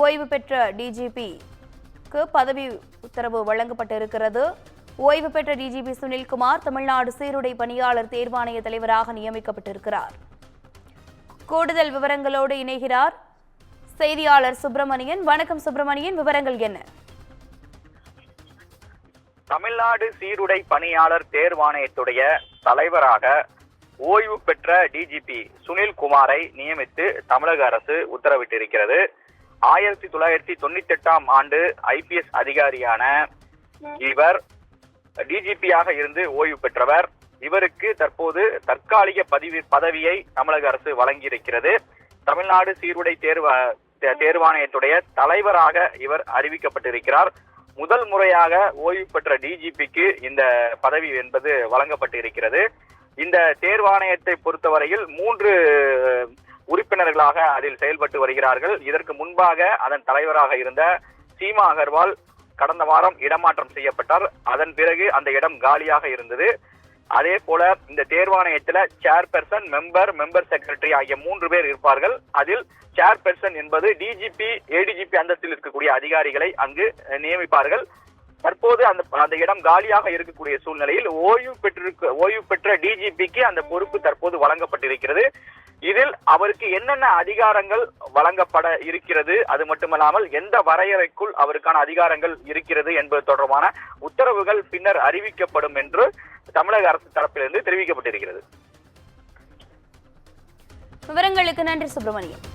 ஓய்வு பெற்ற டிஜிபிக்கு பதவி உத்தரவு வழங்கப்பட்டிருக்கிறது. ஓய்வு பெற்ற டிஜிபி சுனில்குமார் தமிழ்நாடு சீருடை பணியாளர் தேர்வாணைய தலைவராக நியமிக்கப்பட்டிருக்கிறார். கூடுதல் விவரங்களோடு இணைகிறார் செய்தியாளர் சுப்பிரமணியன். வணக்கம் சுப்பிரமணியன், விவரங்கள் என்ன? தமிழ்நாடு சீருடை பணியாளர் தேர்வாணையத்துடைய தலைவராக ஓய்வு பெற்ற டிஜிபி சுனில்குமாரை நியமித்து தமிழக அரசு உத்தரவிட்டிருக்கிறது. 1998ஆம் ஆண்டு IPS அதிகாரியான இவர் டிஜிபியாக இருந்து ஓய்வு பெற்றவர். இவருக்கு தற்போது தற்காலிக பதவியை தமிழக அரசு வழங்கியிருக்கிறது. தமிழ்நாடு சீருடை தேர்வாணையத்துடைய தலைவராக இவர் அறிவிக்கப்பட்டிருக்கிறார். முதல் முறையாக ஓய்வு பெற்ற டிஜிபிக்கு இந்த பதவி என்பது வழங்கப்பட்டிருக்கிறது. இந்த தேர்வாணையத்தை பொறுத்தவரையில் 3 உறுப்பினர்களாக அதில் செயல்பட்டு வருகிறார்கள். இதற்கு முன்பாக அதன் தலைவராக இருந்த சீமா அகர்வால் கடந்த வாரம் இடமாற்றம் செய்யப்பட்டார். அதன் பிறகு அந்த இடம் காலியாக இருந்தது. அதே போல இந்த தேர்வாணையத்தில் சேர்பர்சன், மெம்பர் செக்ரட்டரி ஆகிய 3 பேர் இருப்பார்கள். அதில் சேர்பர்சன் என்பது டிஜிபி, ஏடிஜிபி அந்தஸ்தில் இருக்கக்கூடிய அதிகாரிகளை அங்கு நியமிப்பார்கள். தற்போது அந்த இடம் காலியாக இருக்கக்கூடிய சூழ்நிலையில் ஓய்வு பெற்ற டிஜிபிக்கு அந்த பொறுப்பு தற்போது வழங்கப்பட்டிருக்கிறது. இதில் அவருக்கு என்னென்ன அதிகாரங்கள் வழங்கப்பட இருக்கிறது, அது மட்டுமல்லாமல் எந்த வரையறைக்குள் அவருக்கான அதிகாரங்கள் இருக்கிறது என்பது தொடர்பான உத்தரவுகள் பின்னர் அறிவிக்கப்படும் என்று தமிழக அரசு தரப்பிலிருந்து தெரிவிக்கப்பட்டிருக்கிறது. விவரங்களுக்கு நன்றி சுப்பிரமணியன்.